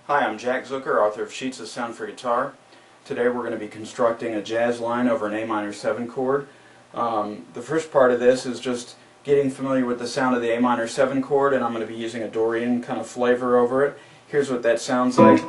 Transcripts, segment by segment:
Hi, I'm Jack Zucker, author of Sheets of Sound for Guitar. Today we're going to be constructing a jazz line over an A minor 7 chord. The first part of this is just getting familiar with the sound of the A minor 7 chord, and I'm going to be using a Dorian kind of flavor over it. Here's what that sounds like.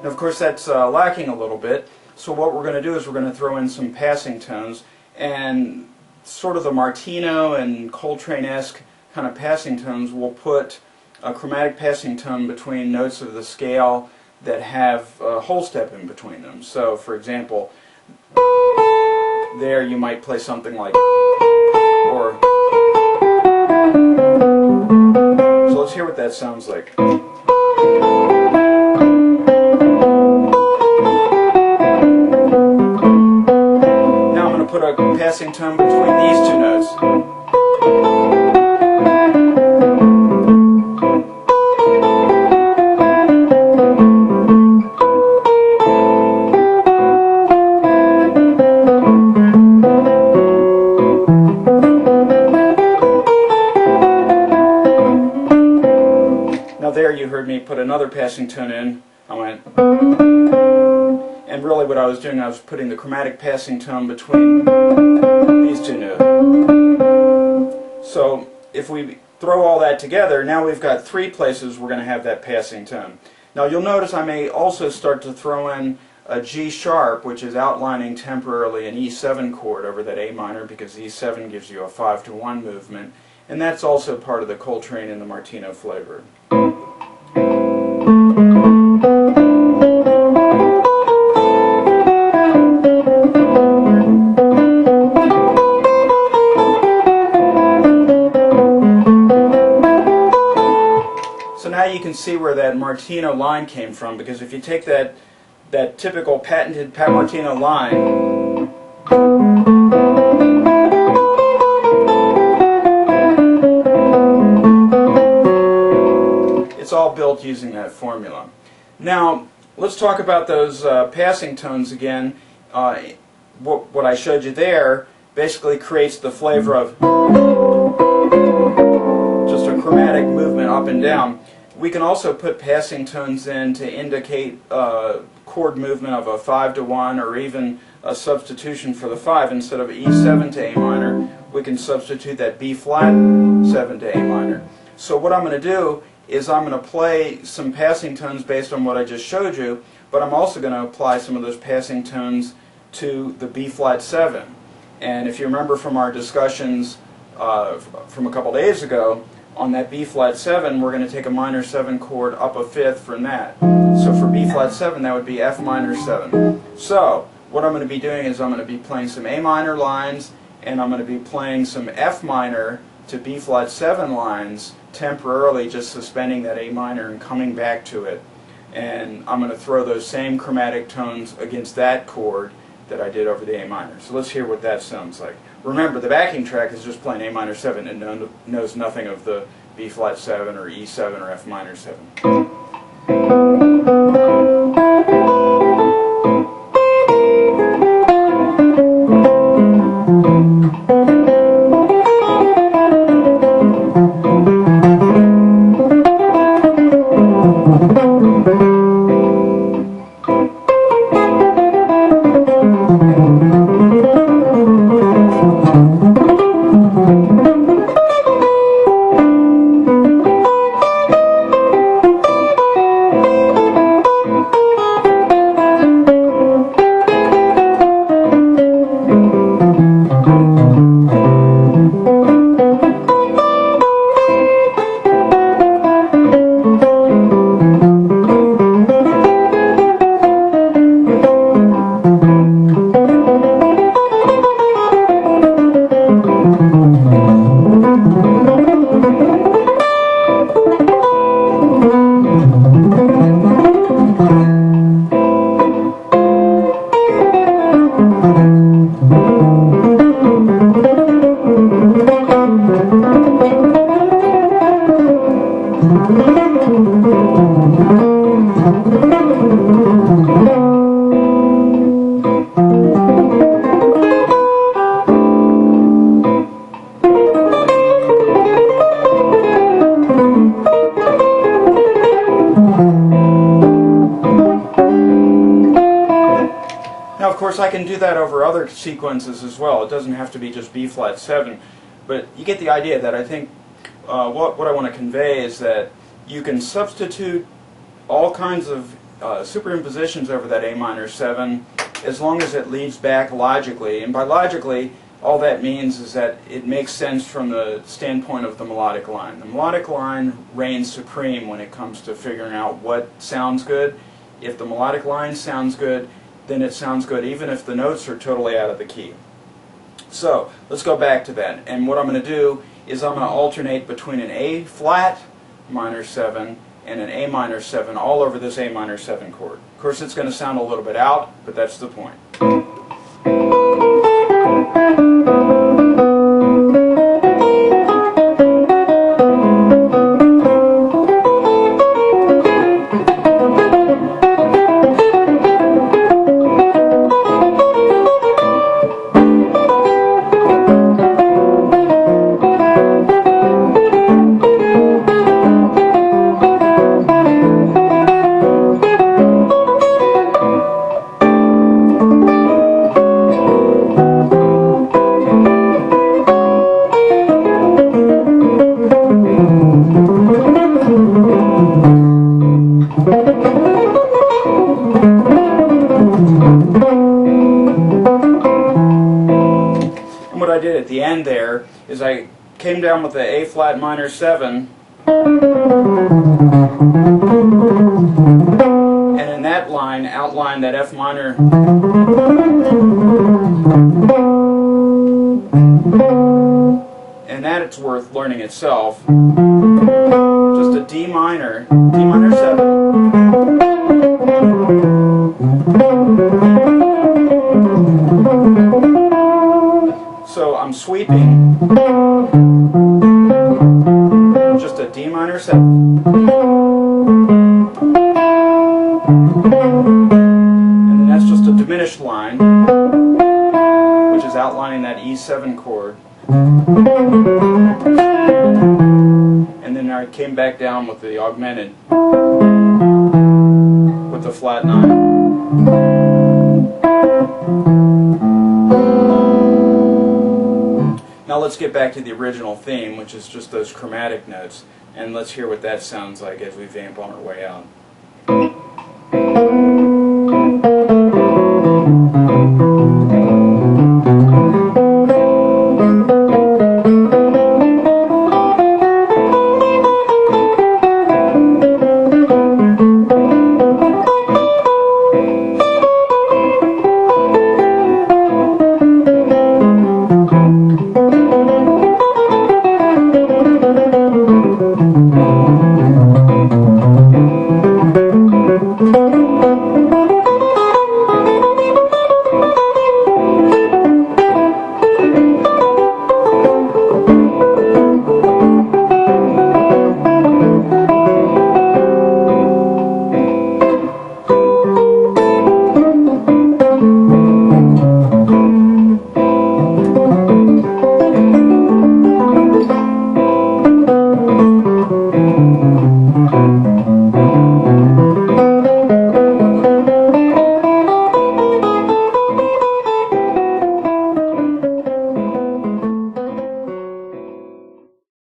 Of course, that's lacking a little bit, so what we're going to do is we're going to throw in some passing tones, and sort of the Martino and Coltrane-esque kind of passing tones. We'll put a chromatic passing tone between notes of the scale that have a whole step in between them. So, for example, there you might play something like, or, so let's hear what that sounds like. Put a passing tone between these two notes. Now there you heard me put another passing tone in. I went, and really what I was doing, I was putting the chromatic passing tone between these two notes. So if we throw all that together, now we've got three places we're going to have that passing tone. Now you'll notice I may also start to throw in a G sharp, which is outlining temporarily an E7 chord over that A minor, because E7 gives you a 5-to-1 movement, and that's also part of the Coltrane and the Martino flavor. Now you can see where that Martino line came from, because if you take that typical patented Pat Martino line, it's all built using that formula. Now let's talk about those passing tones again. What I showed you there basically creates the flavor of just a chromatic movement up and down. We can also put passing tones in to indicate chord movement of a 5-to-1, or even a substitution for the 5. Instead of E7 to A minor, we can substitute that B flat 7 to A minor. So what I'm going to do is I'm going to play some passing tones based on what I just showed you, but I'm also going to apply some of those passing tones to the B flat 7. And if you remember from our discussions from a couple days ago, on that B flat 7, we're going to take a minor 7 chord up a fifth from that. So for B flat 7, that would be F minor 7. So what I'm going to be doing is I'm going to be playing some A minor lines, and I'm going to be playing some F minor to B flat 7 lines, temporarily just suspending that A minor and coming back to it. And I'm going to throw those same chromatic tones against that chord that I did over the A minor. So let's hear what that sounds like. Remember, the backing track is just playing A minor 7 and knows nothing of the B flat 7 or E7 or F minor 7. course, I can do that over other sequences as well. It doesn't have to be just B flat 7. But you get the idea that I think what I want to convey is that you can substitute all kinds of superimpositions over that A minor 7 as long as it leads back logically. And by logically, all that means is that it makes sense from the standpoint of the melodic line. The melodic line reigns supreme when it comes to figuring out what sounds good. If the melodic line sounds good, then it sounds good even if the notes are totally out of the key. So let's go back to that. And what I'm going to do is I'm going to alternate between an A flat minor 7 and an A minor 7 all over this A minor 7 chord. Of course, it's going to sound a little bit out, but that's the point. What I did at the end there is I came down with the A flat minor 7, and in that line outlined that F minor, and that it's worth learning itself. Just a D minor 7. So I'm sweeping just a D minor 7. And then that's just a diminished line, which is outlining that E7 chord. And then I came back down with the augmented with the flat 9. Now let's get back to the original theme, which is just those chromatic notes, and let's hear what that sounds like as we vamp on our way out.